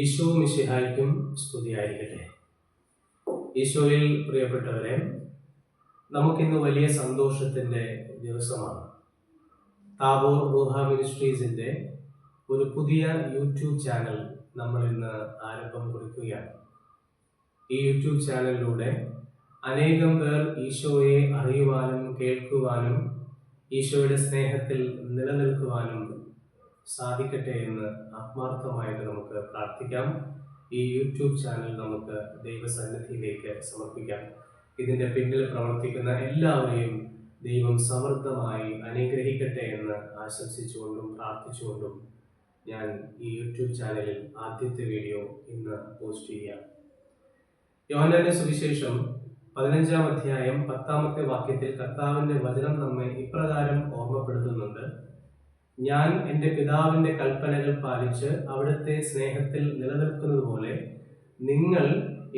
ഈശോ മിശിഹായ്ക്കും സ്തുതിയായിരിക്കട്ടെ. ഈശോയിൽ പ്രിയപ്പെട്ടവരെ, നമുക്കിന്ന് വലിയ സന്തോഷത്തിൻ്റെ ദിവസമാണ്. താബോർ റൂഹ മിനിസ്ട്രീസിൻ്റെ ഒരു പുതിയ യൂട്യൂബ് ചാനൽ നമ്മൾ ഇന്ന് ആരംഭം കുറിക്കുകയാണ്. ഈ യൂട്യൂബ് ചാനലിലൂടെ അനേകം പേർ ഈശോയെ അറിയുവാനും കേൾക്കുവാനും ഈശോയുടെ സ്നേഹത്തിൽ നിലനിൽക്കുവാനും സാധിക്കട്ടെ എന്ന് ആത്മാർത്ഥമായിട്ട് നമുക്ക് പ്രാർത്ഥിക്കാം. ഈ യൂട്യൂബ് ചാനൽ നമുക്ക് ദൈവസന്നിധിയിലേക്ക് സമർപ്പിക്കാം. ഇതിൻ്റെ പിന്നിൽ പ്രവർത്തിക്കുന്ന എല്ലാവരെയും ദൈവം സമൃദ്ധമായി അനുഗ്രഹിക്കട്ടെ എന്ന് ആശംസിച്ചുകൊണ്ടും പ്രാർത്ഥിച്ചുകൊണ്ടും ഞാൻ ഈ യൂട്യൂബ് ചാനലിൽ ആദ്യത്തെ വീഡിയോ ഇന്ന് പോസ്റ്റ് ചെയ്യാം. യോഹന്നാന്റെ സുവിശേഷം 15-ാം അധ്യായം 10-ാമത്തെ വാക്യത്തിൽ കർത്താവിൻ്റെ വചനം നമ്മെ ഇപ്രകാരം ഓർമ്മപ്പെടുത്തുന്നുണ്ട്: ഞാൻ എൻ്റെ പിതാവിൻ്റെ കൽപ്പനകൾ പാലിച്ച് അവിടുത്തെ സ്നേഹത്തിൽ നിലനിൽക്കുന്നത് പോലെ നിങ്ങൾ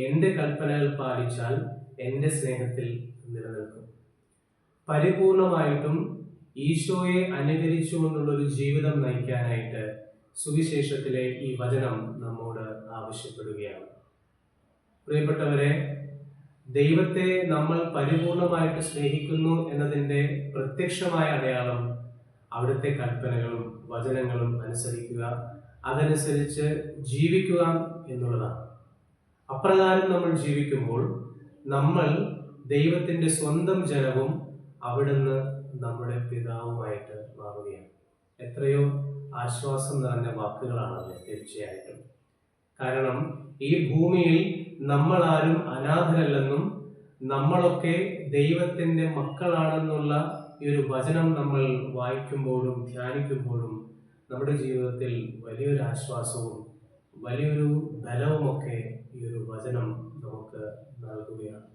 എൻ്റെ കൽപ്പനകൾ പാലിച്ചാൽ എൻ്റെ സ്നേഹത്തിൽ നിലനിൽക്കും. പരിപൂർണമായിട്ടും ഈശോയെ അനുകരിച്ചുകൊണ്ടുള്ളൊരു ജീവിതം നയിക്കാനായിട്ട് സുവിശേഷത്തിലെ ഈ വചനം നമ്മോട് ആവശ്യപ്പെടുകയാണ്. പ്രിയപ്പെട്ടവരെ, ദൈവത്തെ നമ്മൾ പരിപൂർണമായിട്ട് സ്നേഹിക്കുന്നു എന്നതിൻ്റെ പ്രത്യക്ഷമായ അടയാളം അവിടുത്തെ കൽപ്പനകളും വചനങ്ങളും അനുസരിക്കുക, അതനുസരിച്ച് ജീവിക്കുക എന്നുള്ളതാണ്. അപ്രകാരം നമ്മൾ ജീവിക്കുമ്പോൾ നമ്മൾ ദൈവത്തിൻ്റെ സ്വന്തം ജനവും അവിടുന്ന് നമ്മുടെ പിതാവുമായിട്ട് മാറുകയാണ്. എത്രയോ ആശ്വാസം നിറഞ്ഞ വാക്കുകളാണല്ലേ തീർച്ചയായിട്ടും. കാരണം ഈ ഭൂമിയിൽ നമ്മളാരും അനാഥരല്ലെന്നും നമ്മളൊക്കെ ദൈവത്തിൻ്റെ മക്കളാണെന്നുള്ള ഈ ഒരു വചനം നമ്മൾ വായിക്കുമ്പോഴും ധ്യാനിക്കുമ്പോഴും നമ്മുടെ ജീവിതത്തിൽ വലിയൊരു ആശ്വാസവും വലിയൊരു ബലവുമൊക്കെ ഈ ഒരു വചനം നമുക്ക് നൽകുകയാണ്.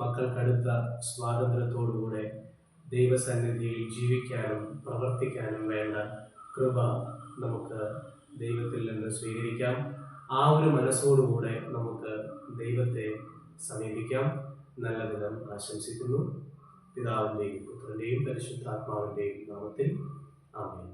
മക്കൾക്കടുത്ത സ്വാതന്ത്ര്യത്തോടുകൂടെ ദൈവസന്നിധിയിൽ ജീവിക്കാനും പ്രവർത്തിക്കാനും വേണ്ട കൃപ നമുക്ക് ദൈവത്തിൽ നിന്ന് സ്വീകരിക്കാം. ആ ഒരു മനസ്സോടുകൂടെ നമുക്ക് ദൈവത്തെ സമീപിക്കാം. നല്ല ദിനം ആശംസിക്കുന്നു. പിതാവിൻ്റെയും പുത്രൻ്റെയും പരിശുദ്ധാത്മാവിൻ്റെയും നാമത്തിൽ ആമേൻ.